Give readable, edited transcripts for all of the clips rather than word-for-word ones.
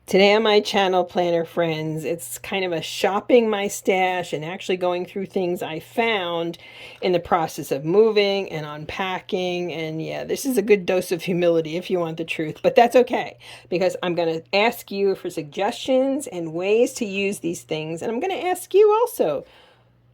Today on my channel, Planner Friends, it's kind of a shopping my stash and actually going through things I found in the process of moving and unpacking. And yeah, this is a good dose of humility if you want the truth, but that's okay because I'm going to ask you for suggestions and ways to use these things. And I'm going to ask you also,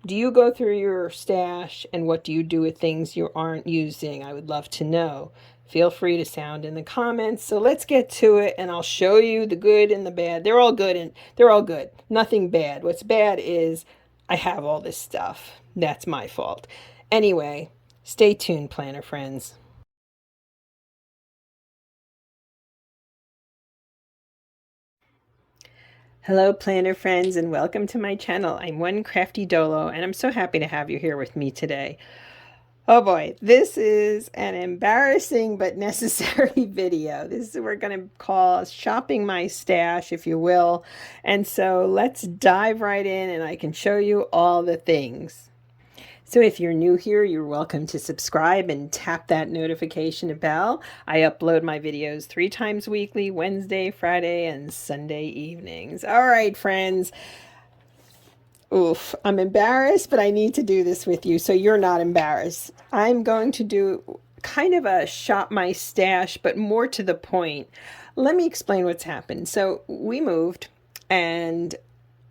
do you go through your stash and what do you do with things you aren't using? I would love to know. Feel free to sound in the comments. So let's get to it and I'll show you the good and the bad. They're all good and they're all good. Nothing bad. What's bad is I have all this stuff. That's my fault. Anyway, stay tuned, planner friends. Hello, planner friends, and welcome to my channel. I'm One Crafty Dolo, and I'm so happy to have you here with me today. Oh boy, this is an embarrassing but necessary video. This is we're going to call shopping my stash, if you will. And so let's dive right in and I can show you all the things. So if you're new here, you're welcome to subscribe and tap that notification bell. I upload my videos 3 times weekly, Wednesday, Friday, and Sunday evenings. All right, friends. Oof, I'm embarrassed, but I need to do this with you so you're not embarrassed. I'm going to do kind of a shop my stash, but more to the point. Let me explain what's happened. So we moved and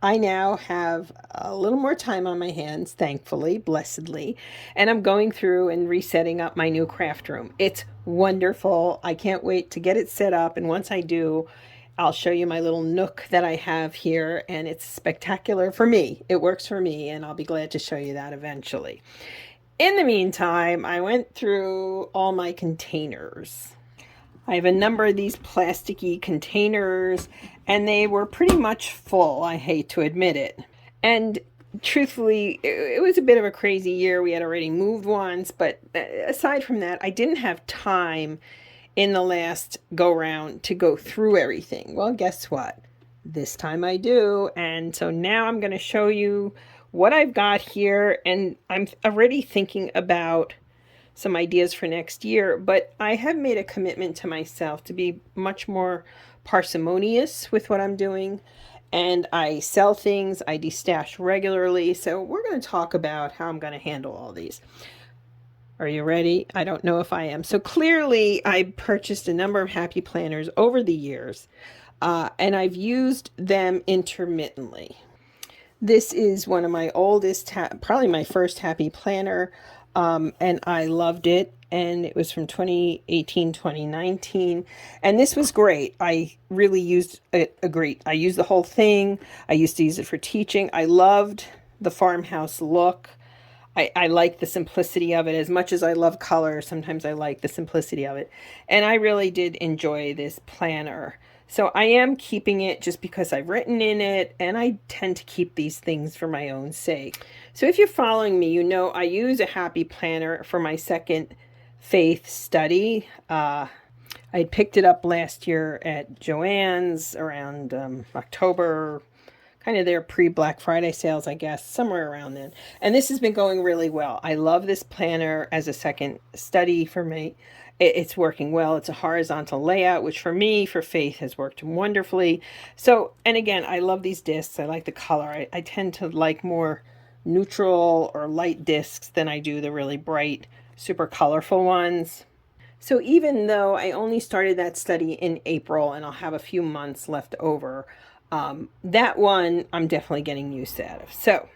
I now have a little more time on my hands, thankfully, blessedly, and I'm going through and resetting up my new craft room. It's wonderful. I can't wait to get it set up, and once I do, I'll show you my little nook that I have here, and it's spectacular for me. It works for me, and I'll be glad to show you that eventually. In the meantime, I went through all my containers. I have a number of these plasticky containers, and they were pretty much full, I hate to admit it. And truthfully, it was a bit of a crazy year. We had already moved once, but aside from that, I didn't have time in the last go round to go through everything. Well, guess what? This time I do. And so now I'm going to show you what I've got here. And I'm already thinking about some ideas for next year, but I have made a commitment to myself to be much more parsimonious with what I'm doing. And I sell things, I destash regularly. So we're going to talk about how I'm going to handle all these. Are you ready? I don't know if I am. So clearly, I purchased a number of happy planners over the years, and I've used them intermittently. This is one of my oldest, probably my first happy planner, and I loved it. And it was from 2018, 2019. And this was great. I really used it great. I used the whole thing. I used to use it for teaching. I loved the farmhouse look. I like the simplicity of it as much as I love color. Sometimes I like the simplicity of it. And I really did enjoy this planner. So I am keeping it just because I've written in it, and I tend to keep these things for my own sake. So if you're following me, you know I use a happy planner for my second faith study. I picked it up last year at Joann's around October, kind of their pre-Black Friday sales, I guess, somewhere around then. And this has been going really well. I love this planner as a second study for me. It's working well. It's a horizontal layout, which for me, for faith, has worked wonderfully. So, and again, I love these discs. I like the color. I tend to like more neutral or light discs than I do the really bright, super colorful ones. So even though I only started that study in April and I'll have a few months left over, that one I'm definitely getting used out of. So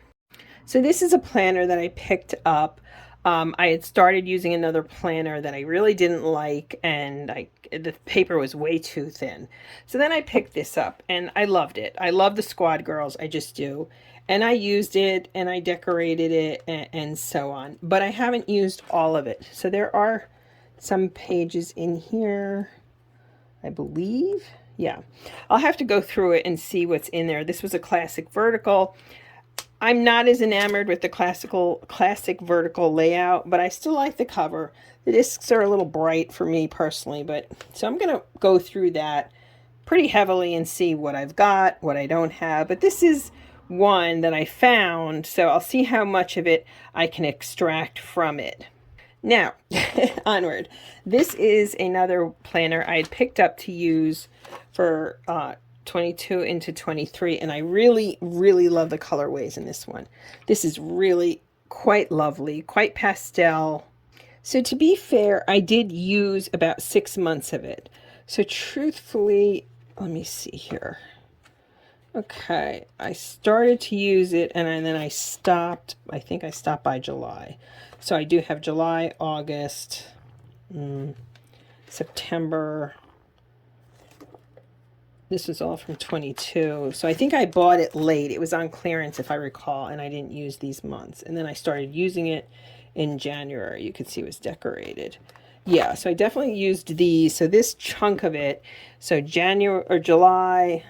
this is a planner that I picked up. I had started using another planner that I really didn't like, and the paper was way too thin. So then I picked this up, and I loved it. I love the Squad Girls, I just do. And I used it, and I decorated it, and so on. But I haven't used all of it. So there are some pages in here, I believe. Yeah, I'll have to go through it and see what's in there. This was a classic vertical. I'm not as enamored with the classic vertical layout, but I still like the cover. The discs are a little bright for me personally, but so I'm going to go through that pretty heavily and see what I've got, what I don't have. But this is one that I found, so I'll see how much of it I can extract from it. Now, onward. This is another planner I had picked up to use for 22 into 23, and I really, really love the colorways in this one. This is really quite lovely, quite pastel. So to be fair, I did use about 6 months of it. So truthfully, let me see here. Okay, I started to use it and then I stopped. I think I stopped by July. So I do have July, August, September. This was all from 22. So I think I bought it late. It was on clearance, if I recall, and I didn't use these months. And then I started using it in January. You could see it was decorated. Yeah, so I definitely used these. So this chunk of it, so January or July,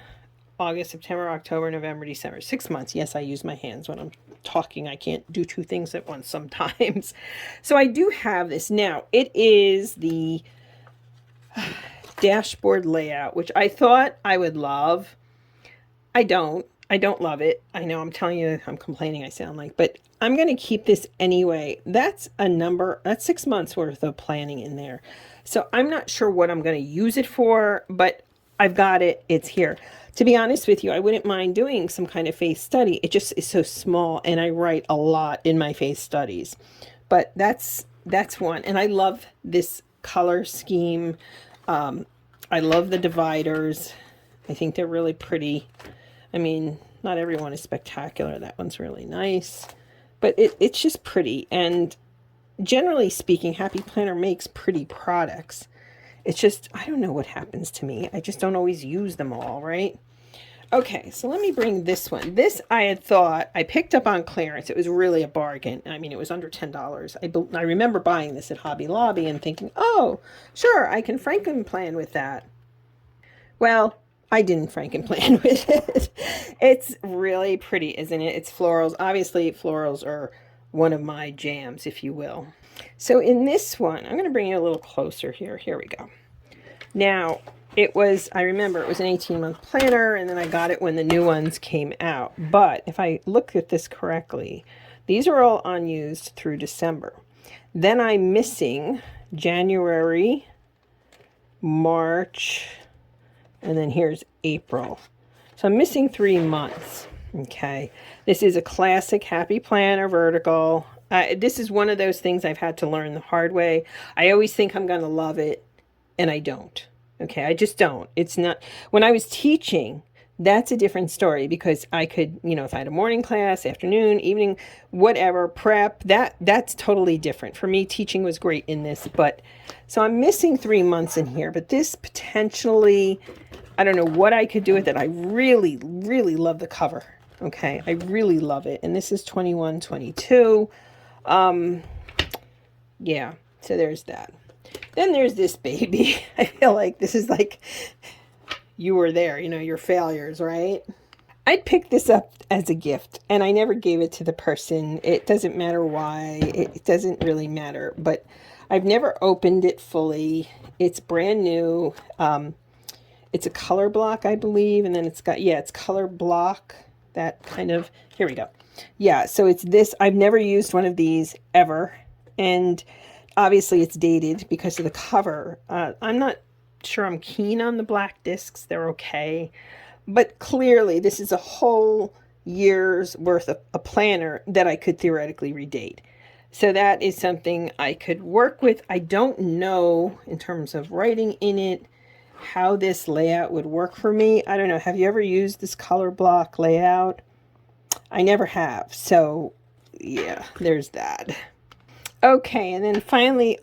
August, September, October, November, December. 6 months. Yes, I use my hands when I'm talking. I can't do two things at once sometimes. So I do have this. Now, it is the dashboard layout, which I thought I would love. I don't. I don't love it. I know I'm telling you, I'm complaining, I sound like, but I'm going to keep this anyway. That's 6 months worth of planning in there. So I'm not sure what I'm going to use it for, but I've got it. It's here. To be honest with you, I wouldn't mind doing some kind of face study. It just is so small, and I write a lot in my face studies. But that's one. And I love this color scheme. I love the dividers. I think they're really pretty. I mean, not everyone is spectacular. That one's really nice. But it's just pretty. And generally speaking, Happy Planner makes pretty products. It's just, I don't know what happens to me. I just don't always use them all, right? Okay, so let me bring this one. This I had thought I picked up on clearance. It was really a bargain. I mean, it was under $10. I remember buying this at Hobby Lobby and thinking, oh, sure, I can Frankenplan with that. Well, I didn't Frankenplan with it. It's really pretty, isn't it? It's florals. Obviously, florals are one of my jams, if you will. So in this one, I'm going to bring you a little closer here. Here we go. Now, I remember it was an 18-month planner, and then I got it when the new ones came out. But if I look at this correctly, these are all unused through December. Then I'm missing January, March, and then here's April. So I'm missing 3 months. Okay. This is a classic Happy Planner vertical. This is one of those things I've had to learn the hard way. I always think I'm going to love it, and I don't. Okay, I just don't. It's not. When I was teaching, that's a different story, because I could, if I had a morning class, afternoon, evening, whatever, prep, that's totally different. For me, teaching was great in this, but so I'm missing 3 months in here, but this potentially, I don't know what I could do with it. I really, really love the cover. Okay, I really love it. And this is 21, 22. Yeah, so there's that. Then there's this baby. I feel like this is like you were there, your failures, right? I'd pick this up as a gift, and I never gave it to the person. It doesn't matter why. It doesn't really matter, but I've never opened it fully. It's brand new. It's a color block, I believe, and then it's color block, that kind of, here we go. Yeah, so it's this. I've never used one of these ever, and obviously it's dated because of the cover. I'm not sure I'm keen on the black discs. They're okay. But clearly this is a whole year's worth of a planner that I could theoretically redate. So that is something I could work with. I don't know, in terms of writing in it, how this layout would work for me. I don't know. Have you ever used this color block layout? I never have. So yeah, there's that. Okay, and then finally,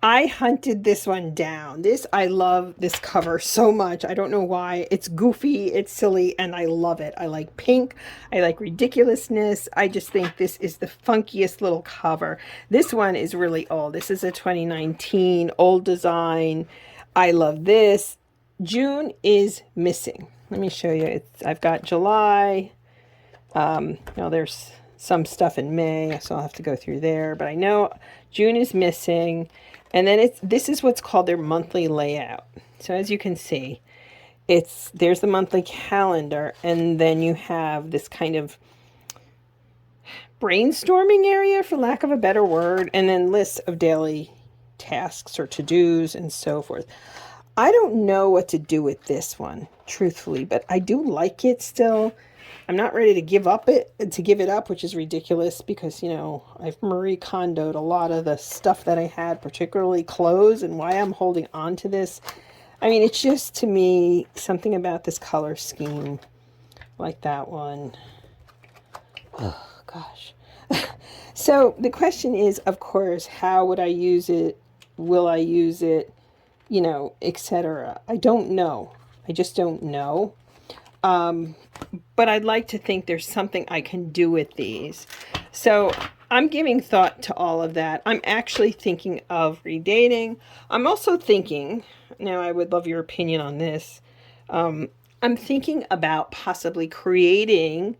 I hunted this one down. I love this cover so much. I don't know why. It's goofy, it's silly, and I love it. I like pink. I like ridiculousness. I just think this is the funkiest little cover. This one is really old. This is a 2019 old design. I love this. June is missing. Let me show you. I've got July. There's some stuff in May, so I'll have to go through there. But I know June is missing. And then this is what's called their monthly layout. So as you can see, there's the monthly calendar, and then you have this kind of brainstorming area, for lack of a better word, and then lists of daily tasks or to-dos and so forth. I don't know what to do with this one, truthfully, but I do like it still. I'm not ready to give it up, which is ridiculous because, I've Marie Kondoed a lot of the stuff that I had, particularly clothes, and why I'm holding on to this. I mean, it's just, to me, something about this color scheme, like that one. Oh, gosh. So the question is, of course, how would I use it? Will I use it? Etc. I don't know. I just don't know. But I'd like to think there's something I can do with these. So I'm giving thought to all of that. I'm actually thinking of redating. I'm also thinking, now I would love your opinion on this. I'm thinking about possibly creating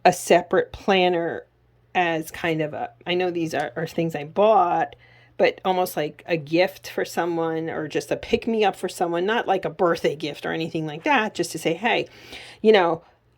a separate planner as kind of I know these are things I bought, but almost like a gift for someone or just a pick me up for someone, not like a birthday gift or anything like that, just to say, hey,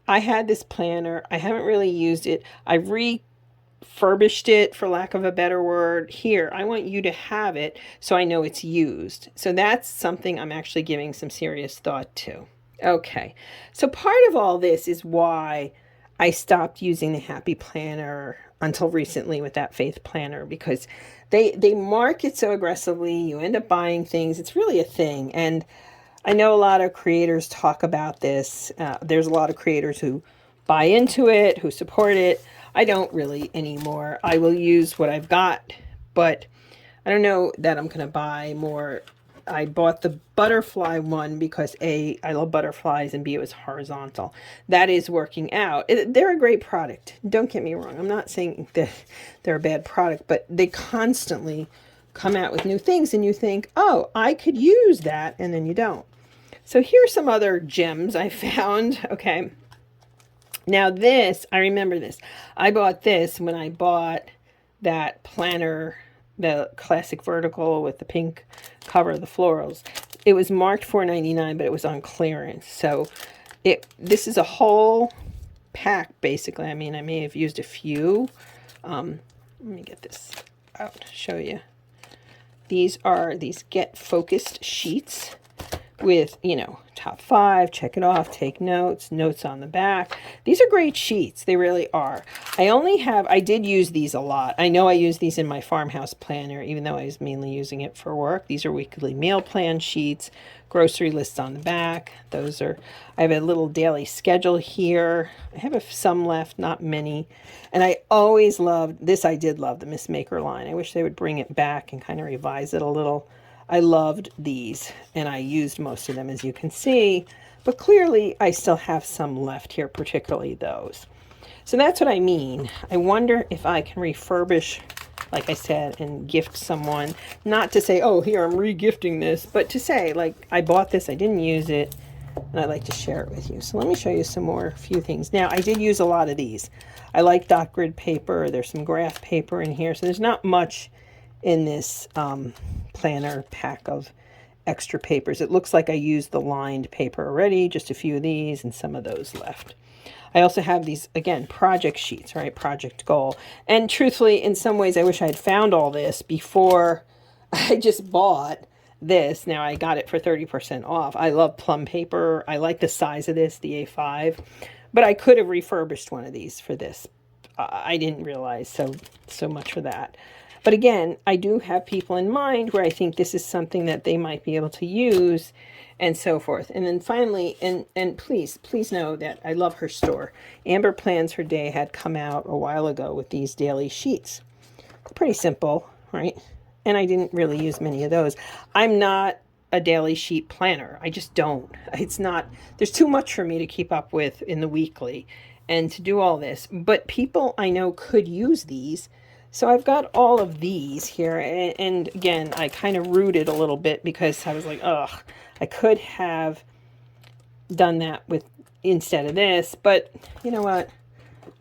I had this planner. I haven't really used it. I refurbished it, for lack of a better word. Here, I want you to have it so I know it's used. So that's something I'm actually giving some serious thought to. Okay, so part of all this is why I stopped using the Happy Planner until recently with that Faith Planner, because they market so aggressively. You end up buying things. It's really a thing. And I know a lot of creators talk about this. There's a lot of creators who buy into it, who support it. I don't really anymore. I will use what I've got, but I don't know that I'm going to buy more. I bought the butterfly one because A, I love butterflies, and B, it was horizontal. That is working out. They're a great product. Don't get me wrong. I'm not saying that they're a bad product, but they constantly come out with new things and you think, oh, I could use that, and then you don't. So here's some other gems I found. Okay. Now this, I remember this. I bought this when I bought that planner, the classic vertical with the pink cover, the florals. It was marked $4.99, but it was on clearance. So this is a whole pack, basically. I mean, I may have used a few. Let me get this out to show you. These are these Get Focused sheets with, top 5, check it off, take notes, notes on the back. These are great sheets. They really are. I did use these a lot. I know I use these in my farmhouse planner, even though I was mainly using it for work. These are weekly meal plan sheets, grocery lists on the back. I have a little daily schedule here. I have some left, not many. And I always loved, I did love the Miss Maker line. I wish they would bring it back and kind of revise it a little. I loved these, and I used most of them, as you can see, but clearly I still have some left here, particularly those. So that's what I mean. I wonder if I can refurbish, like I said, and gift someone. Not to say, oh, here, I'm re-gifting this, but to say, like, I bought this, I didn't use it, and I'd like to share it with you. So let me show you few things. Now, I did use a lot of these. I like dot grid paper. There's some graph paper in here, so there's not much in this planner pack of extra papers. It looks like I used the lined paper already, just a few of these and some of those left. I also have these, again, project sheets, right? Project goal. And truthfully, in some ways, I wish I had found all this before I just bought this. Now I got it for 30% off. I love plum paper. I like the size of this, the A5, but I could have refurbished one of these for this. I didn't realize, so much for that. But again, I do have people in mind where I think this is something that they might be able to use and so forth. And then finally, and please know that I love her store. Amber Plans Her Day had come out a while ago with these daily sheets. They're pretty simple, right? And I didn't really use many of those. I'm not a daily sheet planner. I just don't. There's too much for me to keep up with in the weekly and to do all this. But people I know could use these. So I've got all of these here, and again, I kind of rooted a little bit because I was like, ugh, I could have done that instead of this, but you know what?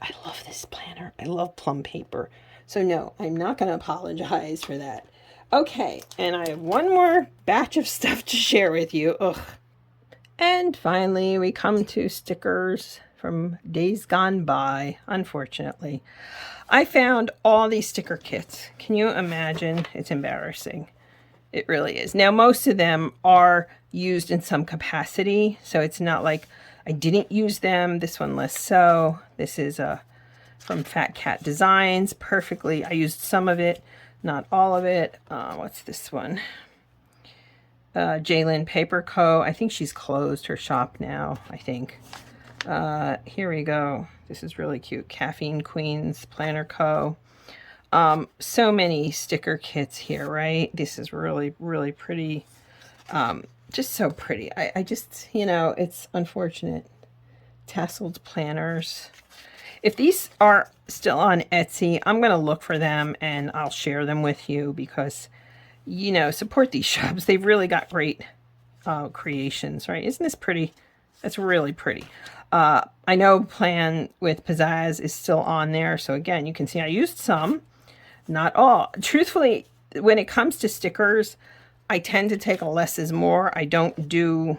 I love this planner. I love plum paper. So no, I'm not going to apologize for that. Okay, and I have one more batch of stuff to share with you. Ugh. And finally, we come to stickers from days gone by, unfortunately. I found all these sticker kits. Can you imagine? It's embarrassing. It really is. Now, most of them are used in some capacity, so it's not like I didn't use them. This one less so. This is from Fat Cat Designs. Perfectly. I used some of it, not all of it. What's this one? Jalen Paper Co. I think she's closed her shop now, I think. Here we go. This is really cute. Caffeine Queens Planner Co. So many sticker kits here, right? This is really, really pretty. Just so pretty. I just, you know, it's unfortunate. Tasseled planners. If these are still on Etsy, I'm going to look for them and I'll share them with you because, you know, support these shops. They've really got great creations, right? Isn't this pretty? That's really pretty. I know Plan with Pizzazz is still on there. So again, you can see I used some, not all. Truthfully, when it comes to stickers, I tend to take a less is more. I don't do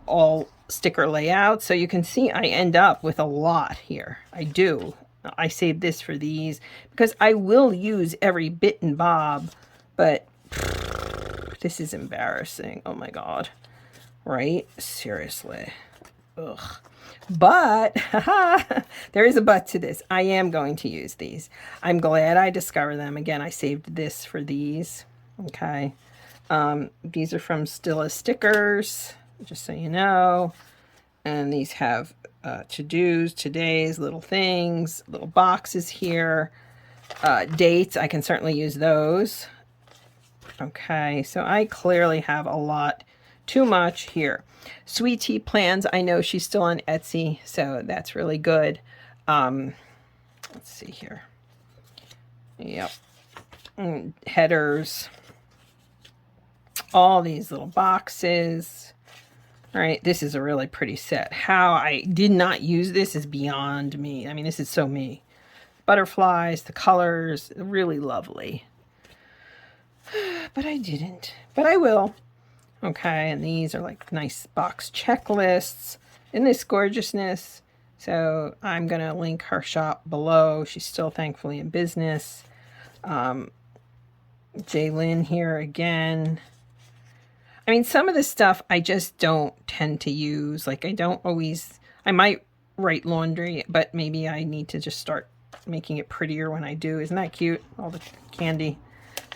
all sticker layout. So you can see I end up with a lot here. I do. I saved this for these because I will use every bit and bob, but this is embarrassing. Oh my God. Right? Seriously. Ugh. But there is a but to this. I am going to use these. I'm glad I discovered them. Again, I saved this for these. Okay. These are from Stilla Stickers, just so you know. And these have to-dos, todays, little things, little boxes here. Dates, I can certainly use those. Okay, so I clearly have a lot, too much here. Sweet Tea Plans, I know she's still on Etsy, so that's really good. Let's see here. Yep. Headers. All these little boxes. All right, this is a really pretty set. How I did not use this is beyond me. I mean, this is so me. Butterflies, the colors, really lovely. But I didn't. But I will. Okay, and these are like nice box checklists in this gorgeousness. So I'm going to link her shop below. She's still thankfully in business. Jaylyn here again. I mean, some of the stuff I just don't tend to use. Like, I don't always, I might write laundry, but maybe I need to just start making it prettier when I do. Isn't that cute? All the candy.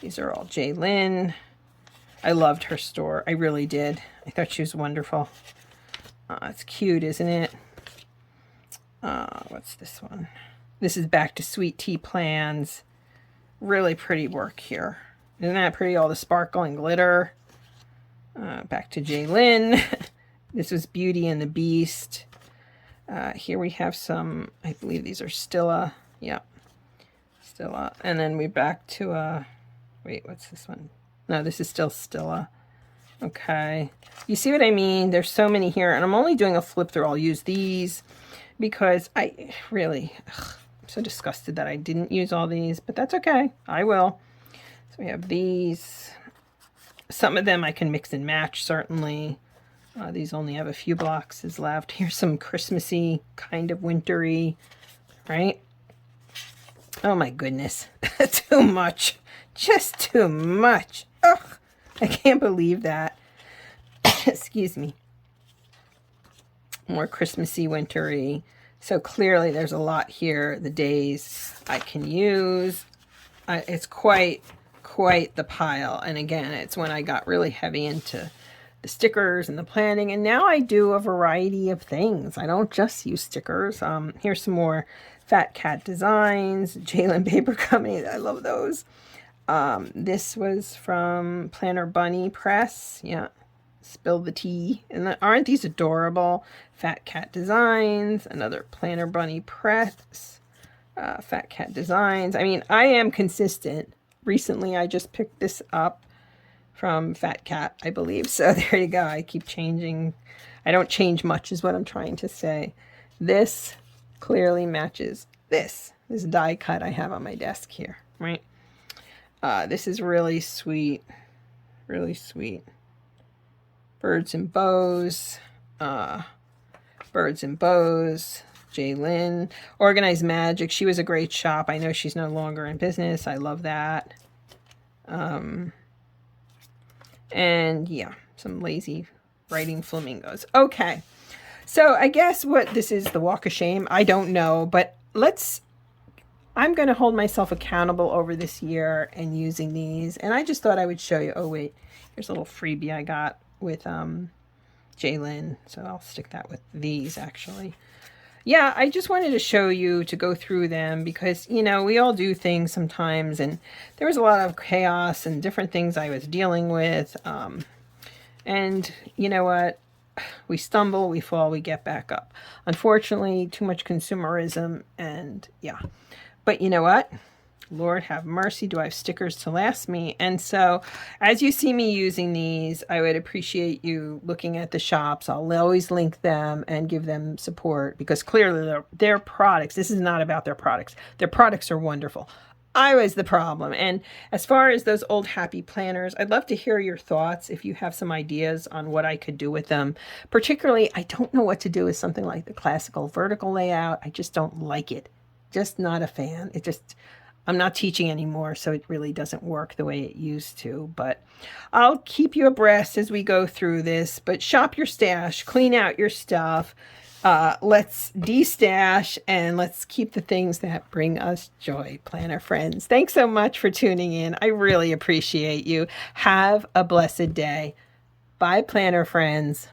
These are all Jaylyn. I loved her store. I really did. I thought she was wonderful. It's cute, isn't it? What's this one? This is back to Sweet Tea Plans. Really pretty work here. Isn't that pretty? All the sparkle and glitter. Back to Jaylyn. This was Beauty and the Beast. Here we have some, I believe these are Stilla. Yeah. Stilla. And then we're back to, wait, what's this one? No, this is still Stilla. Okay. You see what I mean? There's so many here, and I'm only doing a flip through. I'll use these because I really, I'm so disgusted that I didn't use all these, but that's okay. I will. So we have these. Some of them I can mix and match, certainly. These only have a few boxes left. Here's some Christmassy, kind of wintry, right? Oh my goodness. Too much. Just too much. Ugh. I can't believe that. Excuse me. More Christmassy, wintry. So clearly there's a lot here. The days I can use. It's quite the pile. And again, it's when I got really heavy into the stickers and the planning. And now I do a variety of things. I don't just use stickers. Here's some more Fat Cat Designs. Jaylyn Paper Company. I love those. This was from Planner Bunny Press. Yeah. Spill the tea. And aren't these adorable? Fat Cat Designs. Another Planner Bunny Press. Fat Cat Designs. I mean, I am consistent. Recently, I just picked this up from Fat Cat, I believe. So there you go. I keep changing. I don't change much is what I'm trying to say. This clearly matches this die cut I have on my desk here, right? This is really sweet. Really sweet. Birds and Bows. Birds and Bows. Jaylyn. Organized Magic. She was a great shop. I know she's no longer in business. I love that. And yeah, some lazy writing flamingos. Okay. So I guess what this is, the walk of shame, I don't know, but I'm going to hold myself accountable over this year and using these. And I just thought I would show you. Oh, wait, here's a little freebie I got with Jalen. So I'll stick that with these actually. Yeah, I just wanted to show you to go through them because, you know, we all do things sometimes. And there was a lot of chaos and different things I was dealing with. And you know what? We stumble, we fall, we get back up. Unfortunately, too much consumerism and yeah. But you know what? Lord have mercy, do I have stickers to last me? And so as you see me using these, I would appreciate you looking at the shops. I'll always link them and give them support because clearly their products, this is not about their products. Their products are wonderful. I was the problem. And as far as those old happy planners, I'd love to hear your thoughts if you have some ideas on what I could do with them. Particularly, I don't know what to do with something like the classical vertical layout. I just don't like it. Just not a fan. I'm not teaching anymore, so it really doesn't work the way it used to. But I'll keep you abreast as we go through this. But shop your stash, clean out your stuff. Let's de-stash and let's keep the things that bring us joy, planner friends. Thanks so much for tuning in. I really appreciate you. Have a blessed day. Bye, planner friends.